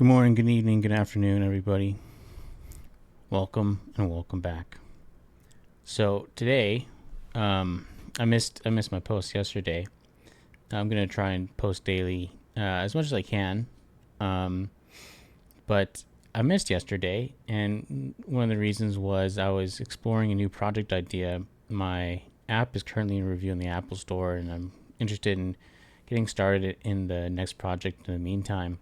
Good morning, good evening, good afternoon, everybody. Welcome and welcome back. So today, I missed my post yesterday. I'm gonna try and post daily as much as I can, but I missed yesterday, and one of the reasons was I was exploring a new project idea. My app is currently in review in the Apple Store, and I'm interested in getting started in the next project in the meantime.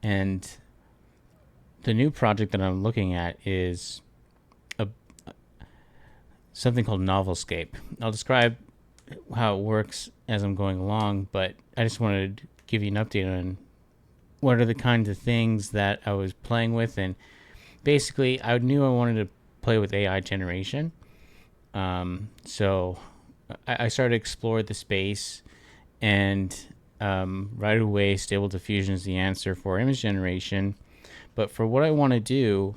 And the new project that I'm looking at is something called Novelscape. I'll describe how it works as I'm going along, but I just wanted to give you an update on what are the kinds of things that I was playing with. And basically, I knew I wanted to play with AI generation. So I started to explore the space, and right away, Stable Diffusion is the answer for image generation. But for what I want to do,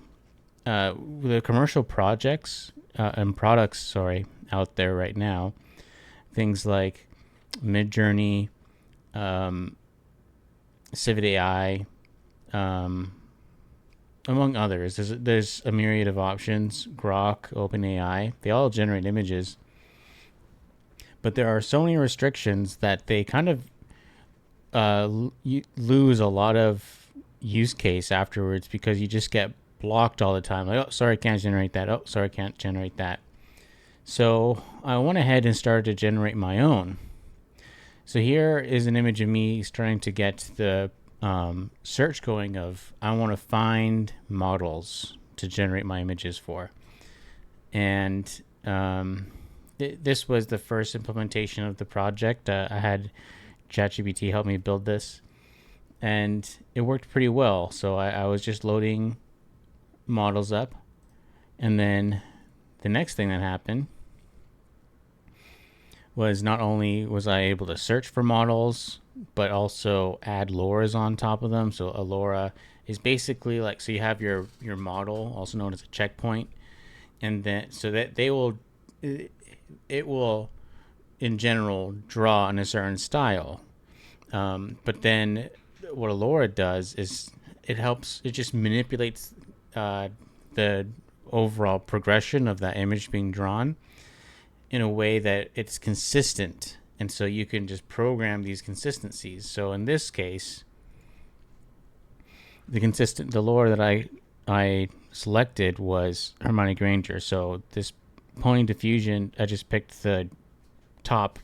the commercial projects and products, out there right now, things like Midjourney, Civet AI, among others. There's a myriad of options. Grok, OpenAI, they all generate images, but there are so many restrictions that they kind of lose a lot of use case afterwards, because you just get blocked all the time. Like, oh, sorry, I can't generate that. Oh, sorry, I can't generate that. So I went ahead and started to generate my own. So here is an image of me starting to get the search going of I want to find models to generate my images for. And this was the first implementation of the project. I had ChatGPT help me build this, and it worked pretty well. So I was just loading models up, and then the next thing that happened was not only was I able to search for models, but also add LoRa's on top of them. So a LoRa is basically like, so you have your model, also known as a checkpoint, and then so that it will in general draw in a certain style. But then what a LoRa does is it just manipulates the overall progression of that image being drawn in a way that it's consistent. And so you can just program these consistencies. So in this case, the LoRa that I selected was Hermione Granger. So this Pony Diffusion, I just picked the top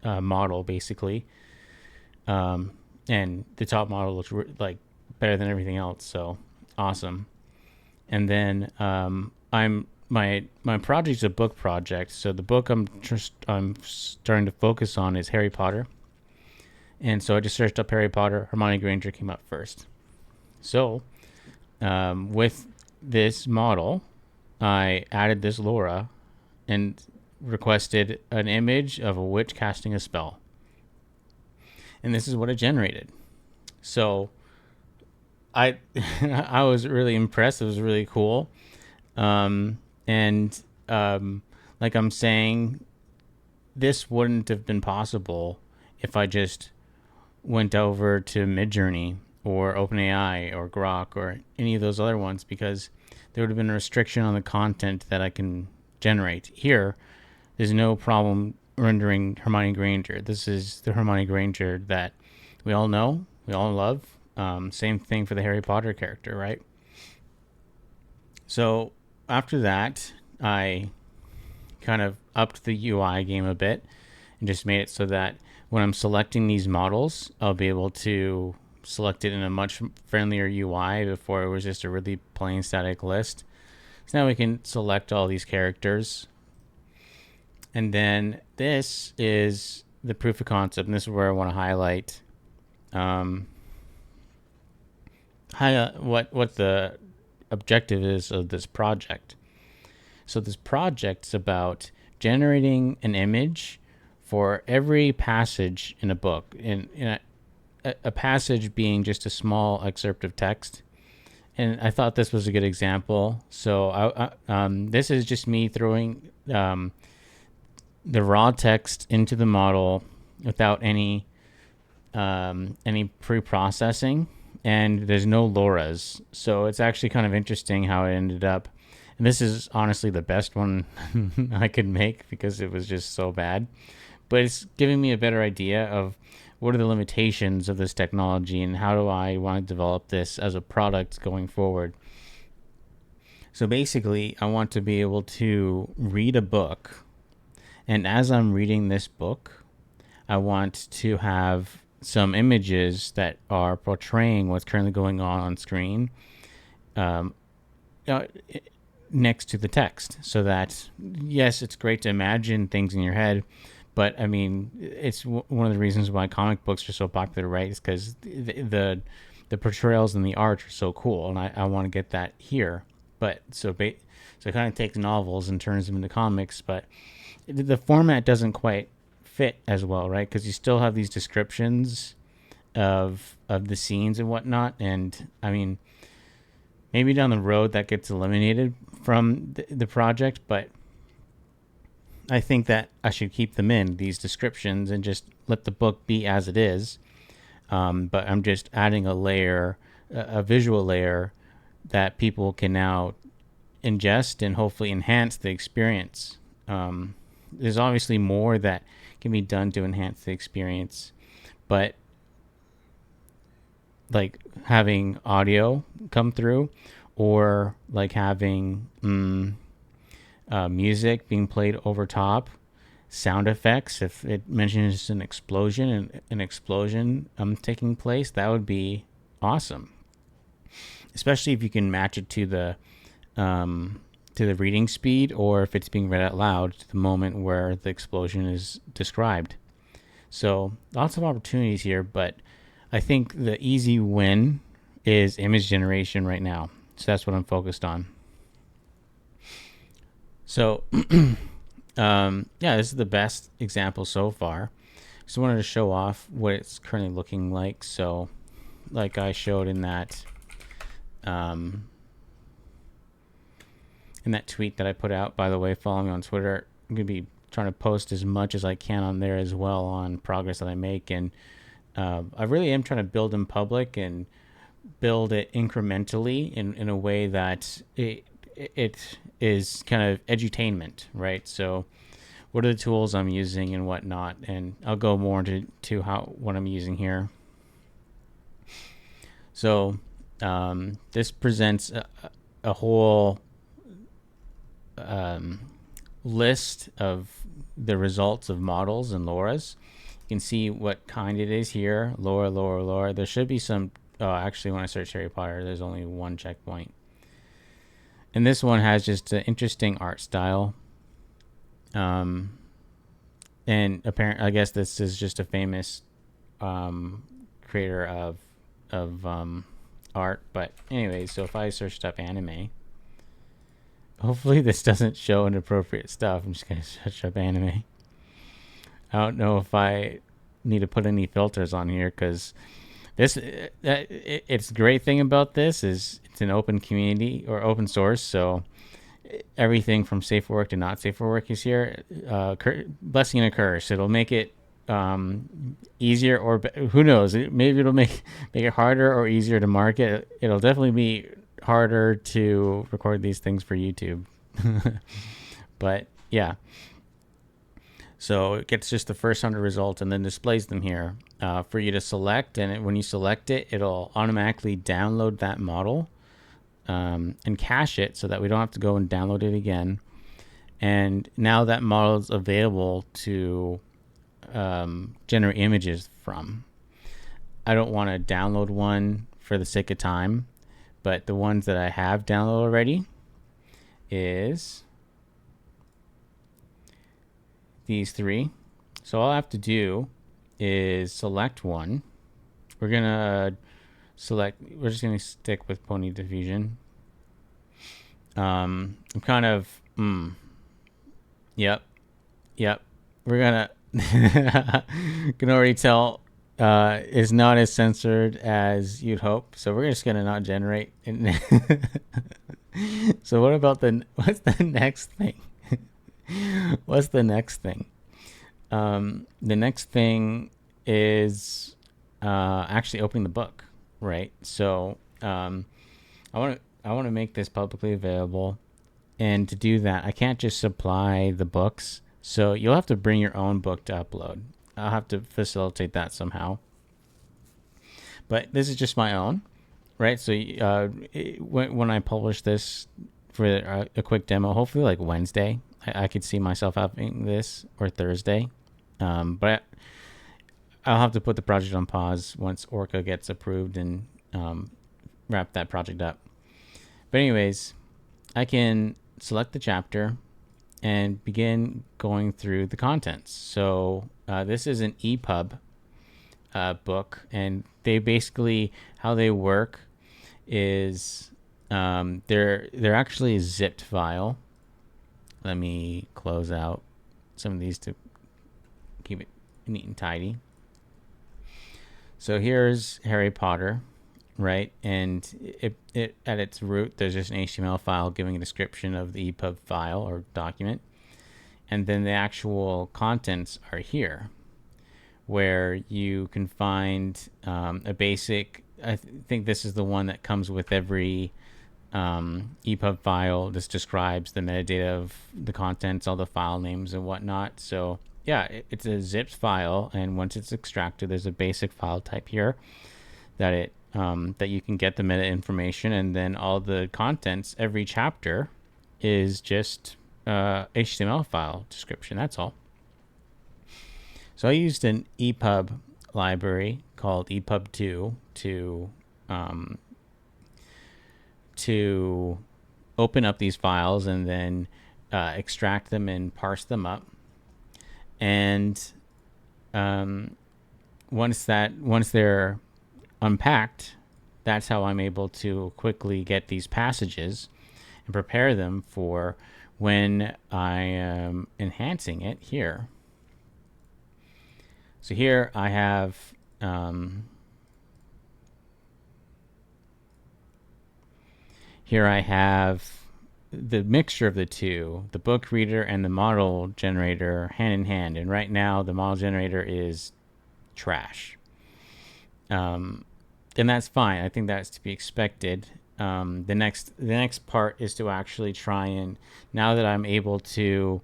model basically. And the top model looks like better than everything else. So awesome. And then my project's a book project. So the book I'm starting to focus on is Harry Potter. And so I just searched up Harry Potter. Hermione Granger came up first. So with this model, I added this LoRa and requested an image of a witch casting a spell. And this is what it generated. So I I was really impressed. It was really cool. And like I'm saying, this wouldn't have been possible if I just went over to Midjourney or OpenAI or Grok or any of those other ones, because there would have been a restriction on the content that I can generate. Here, there's no problem rendering Hermione Granger. This is the Hermione Granger that we all know, we all love. Same thing for the Harry Potter character, right? So after that, I kind of upped the UI game a bit and just made it so that when I'm selecting these models, I'll be able to select it in a much friendlier UI. Before, it was just a really plain static list. So now we can select all these characters. And then this is the proof of concept, and this is where I want to highlight what the objective is of this project. So this project's about generating an image for every passage in a book, in a passage being just a small excerpt of text. And I thought this was a good example. So this is just me throwing the raw text into the model without any pre-processing, and there's no LoRa's. So it's actually kind of interesting how it ended up. And this is honestly the best one I could make because it was just so bad. But it's giving me a better idea of what are the limitations of this technology and how do I want to develop this as a product going forward. So basically, I want to be able to read a book. And as I'm reading this book, I want to have some images that are portraying what's currently going on screen um, uh, next to the text. So that, yes, it's great to imagine things in your head, but I mean, it's one of the reasons why comic books are so popular, right? Is because the portrayals and the art are so cool, and I want to get that here. But so it kind of takes novels and turns them into comics, but the format doesn't quite fit as well, right? Because you still have these descriptions of the scenes and whatnot, and I mean, maybe down the road that gets eliminated from the project, but I think that I should keep them in, these descriptions, and just let the book be as it is. But I'm just adding a layer, a visual layer that people can now ingest and hopefully enhance the experience. There's obviously more that can be done to enhance the experience, but like having audio come through, or like having music being played over top, sound effects. If it mentions an explosion and an explosion taking place, that would be awesome. Especially if you can match it to the reading speed, or if it's being read out loud to the moment where the explosion is described. So lots of opportunities here, but I think the easy win is image generation right now. So that's what I'm focused on. So, yeah, this is the best example so far. Just wanted to show off what it's currently looking like. So, like I showed in that tweet that I put out. By the way, follow me on Twitter. I'm gonna be trying to post as much as I can on there as well on progress that I make, and I really am trying to build in public and build it incrementally in a way that it is kind of edutainment, right? So what are the tools I'm using and whatnot, and I'll go more into what I'm using here. So this presents a whole list of the results of models and LoRa's. You can see what kind it is here. LoRa. There should be some. Oh, actually, when I search Harry Potter, there's only one checkpoint. And this one has just an interesting art style. And apparently, I guess this is just a famous creator of art. But anyway, so if I searched up anime, hopefully this doesn't show inappropriate stuff. I'm just gonna search up anime. I don't know if I need to put any filters on here, because it's the great thing about this is it's an open community or open source, so everything from safe for work to not safe for work is here. Blessing and a curse. It'll make it easier, or who knows? Maybe it'll make it harder or easier to market. It'll definitely be harder to record these things for YouTube. But yeah. So it gets just the first 100 results and then displays them here for you to select. And when you select it, it'll automatically download that model and cache it so that we don't have to go and download it again. And now that model is available to generate images from. I don't want to download one for the sake of time, but the ones that I have downloaded already is these three. So all I have to do is select one. We're just gonna stick with pony diffusion. I'm kind of yep. We're gonna can already tell is not as censored as you'd hope. So we're just gonna not generate. So what's the next thing? What's the next thing? The next thing is actually opening the book. right? So I want to make this publicly available, and to do that, I can't just supply the books. So you'll have to bring your own book to upload. I'll have to facilitate that somehow. But this is just my own, right? So when I publish this for a quick demo, hopefully like Wednesday, I could see myself having this, or Thursday. But I'll have to put the project on pause once Orca gets approved and wrap that project up. But anyways, I can select the chapter and begin going through the contents. So this is an EPUB book, and they basically, how they work is they're actually a zipped file. Let me close out some of these to keep it neat and tidy. So here's Harry Potter, right? And it at its root, there's just an HTML file giving a description of the EPUB file or document. And then the actual contents are here, where you can find a basic, I think this is the one that comes with every EPUB file. This describes the metadata of the contents, all the file names and whatnot. So yeah, it's a zipped file, and once it's extracted, there's a basic file type here that that you can get the meta information, and then all the contents, every chapter is just HTML file description. That's all. So I used an EPUB library called epub2 to open up these files and then extract them and parse them up. And once they're unpacked, that's how I'm able to quickly get these passages and prepare them for when I am enhancing it here. So here I have the mixture of the two, the book reader and the model generator, hand in hand. And right now the model generator is trash. And that's fine. I think that's to be expected. The next part is to actually try and, now that I'm able to,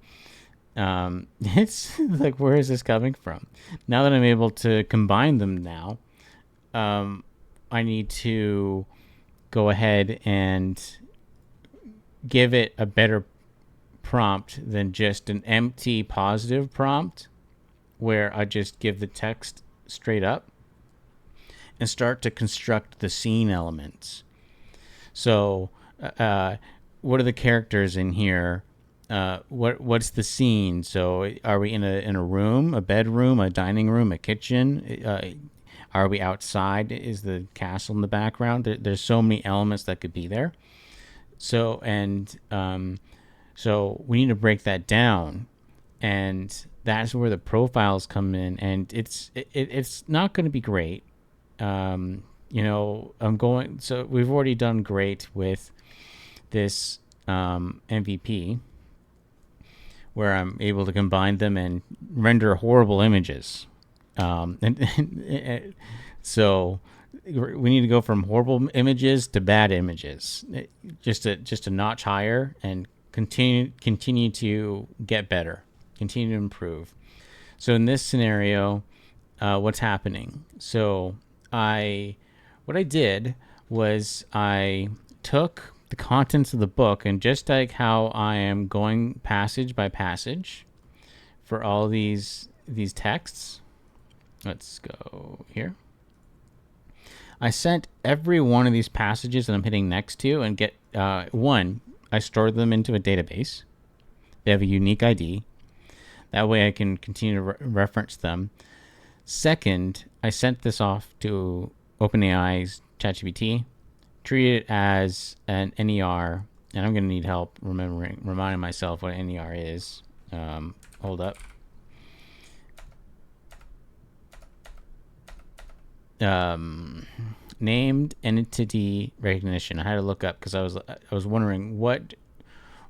it's like, where is this coming from? Now that I'm able to combine them now, I need to go ahead and give it a better prompt than just an empty positive prompt where I just give the text straight up and start to construct the scene elements. So what are the characters in here? What's the scene? So are we in a room, a bedroom, a dining room, a kitchen? Are we outside? Is the castle in the background? There's so many elements that could be there. So so we need to break that down, and that's where the profiles come in. And it's not going to be great. So we've already done great with this MVP, where I'm able to combine them and render horrible images. So we need to go from horrible images to bad images, just a notch higher, and continue to get better, continue to improve. So in this scenario, what's happening? So what I did was I took the contents of the book, and just like how I am going passage by passage for all these texts, let's go here. I sent every one of these passages that I'm hitting next to, and get I store them into a database. They have a unique ID. That way I can continue to reference them. Second, I sent this off to OpenAI's ChatGPT, treat it as an NER, and I'm going to need help reminding myself what an NER is. Hold up. Named entity recognition. I had to look up because I was wondering what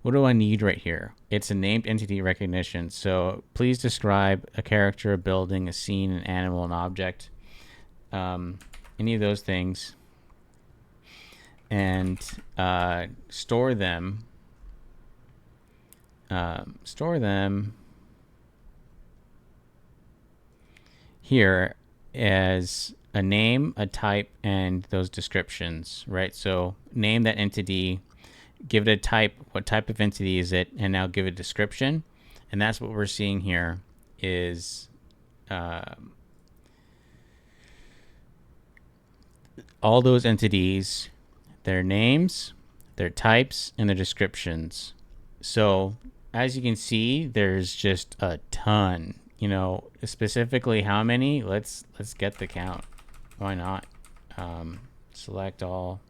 do I need right here. It's a named entity recognition. So please describe a character, a building, a scene, an animal, an object. any of those things, and store them here as a name, a type, and those descriptions, right? So name that entity, give it a type, what type of entity is it, and now give it a description. And that's what we're seeing here is all those entities, their names, their types, and their descriptions. So as you can see, there's just a ton. You know, specifically how many? Let's get the count. Why not? Select all.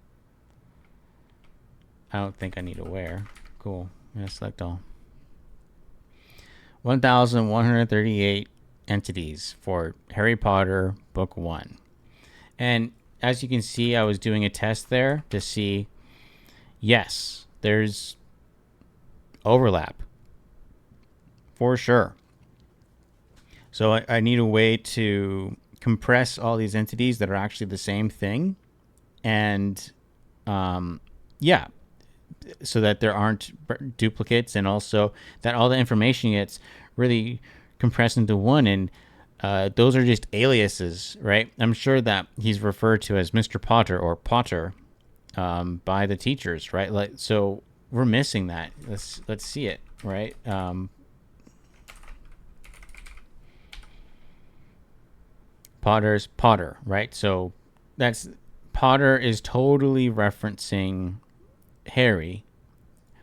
I don't think I need a where. Cool. I'm gonna select all. 1,138 entities for Harry Potter Book 1. And as you can see, I was doing a test there to see, yes, there's overlap for sure. So I need a way to compress all these entities that are actually the same thing. And yeah, so that there aren't duplicates, and also that all the information gets really compressed into one. And those are just aliases, right? I'm sure that he's referred to as Mr. Potter or Potter by the teachers, right? Like, so we're missing that. Let's see it, right? Potter's Potter, right? So that's Potter is totally referencing Harry.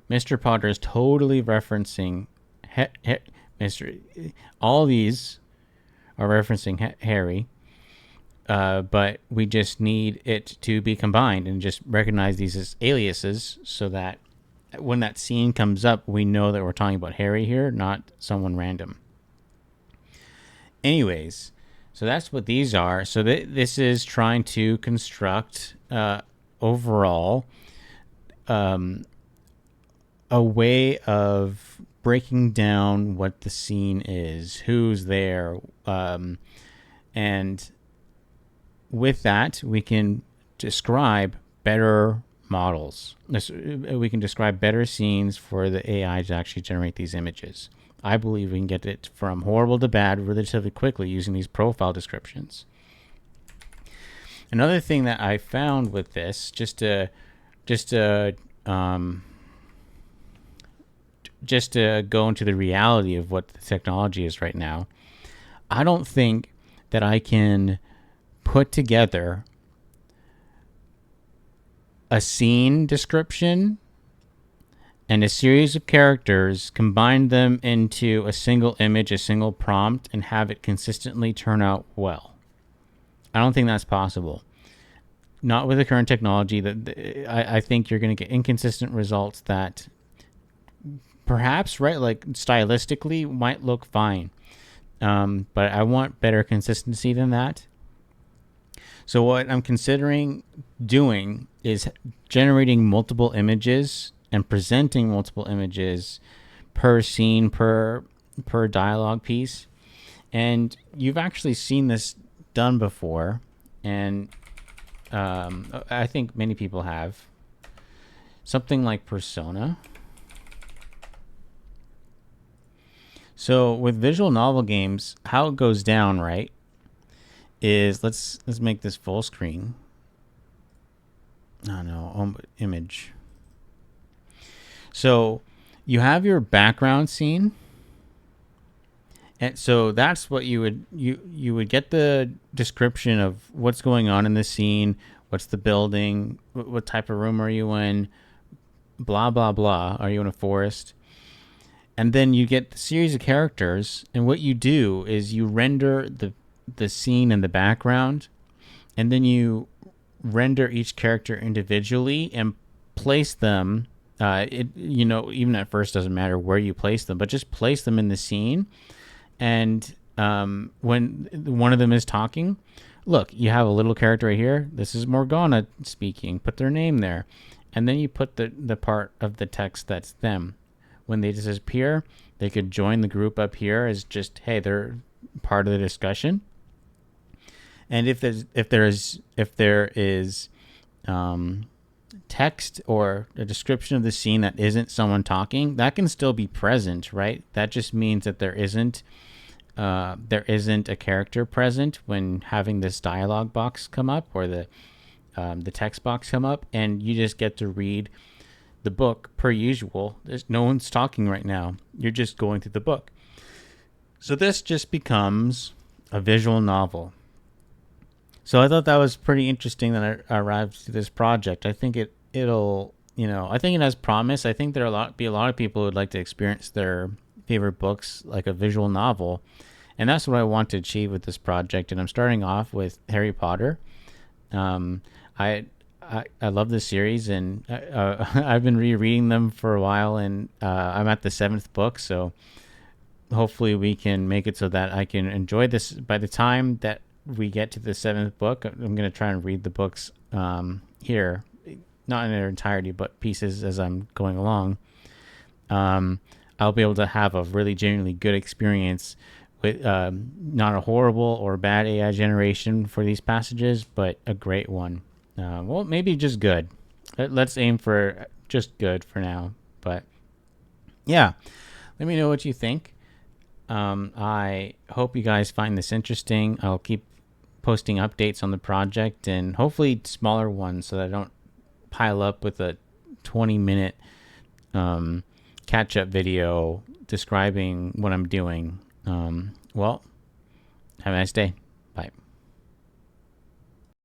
Mr. Potter is totally referencing Mr. All these are referencing Harry, but we just need it to be combined and just recognize these as aliases, so that when that scene comes up, we know that we're talking about Harry here, not someone random. Anyways, so that's what these are. So this is trying to construct overall a way of breaking down what the scene is, who's there, and with that, we can describe better models. We can describe better scenes for the AI to actually generate these images. I believe we can get it from horrible to bad relatively quickly using these profile descriptions. Another thing that I found with this, just to go into the reality of what the technology is right now, I don't think that I can put together a scene description and a series of characters, combine them into a single image, a single prompt, and have it consistently turn out well. I don't think that's possible. Not with the current technology. That I think you're going to get inconsistent results that perhaps, right, like stylistically might look fine. But I want better consistency than that. So what I'm considering doing is generating multiple images and presenting multiple images per scene, per dialogue piece. And you've actually seen this done before, and I think many people have. Something like Persona. So with visual novel games, how it goes down, right, is let's make this full screen. Oh no, image. So you have your background scene, and so that's what you would get the description of what's going on in the scene, what's the building, what type of room are you in, blah blah blah. Are you in a forest? And then you get the series of characters, and what you do is you render the scene in the background, and then you render each character individually and place them. Even at first doesn't matter where you place them, but just place them in the scene. And when one of them is talking, look, you have a little character right here. This is Morgana speaking. Put their name there. And then you put the part of the text that's them. When they disappear, they could join the group up here as just, hey, they're part of the discussion. And if there is text or a description of the scene that isn't someone talking, that can still be present, right? That just means that there isn't a character present when having this dialogue box come up, or the text box come up, and you just get to read the book per usual. There's no one's talking right now. You're just going through the book. So this just becomes a visual novel. So I thought that was pretty interesting that I arrived to this project. I think I think it has promise. I think be a lot of people who would like to experience their favorite books like a visual novel. And that's what I want to achieve with this project. And I'm starting off with Harry Potter. Um, I, I love this series, and I've been rereading them for a while, and I'm at the seventh book. So hopefully we can make it so that I can enjoy this. By the time that we get to the seventh book, I'm going to try and read the books here, not in their entirety, but pieces as I'm going along. I'll be able to have a really genuinely good experience with not a horrible or bad AI generation for these passages, but a great one. Well, maybe just good. Let's aim for just good for now. But yeah, let me know what you think. I hope you guys find this interesting. I'll keep posting updates on the project, and hopefully smaller ones, so that I don't pile up with a 20-minute catch-up video describing what I'm doing. Well, have a nice day. Bye.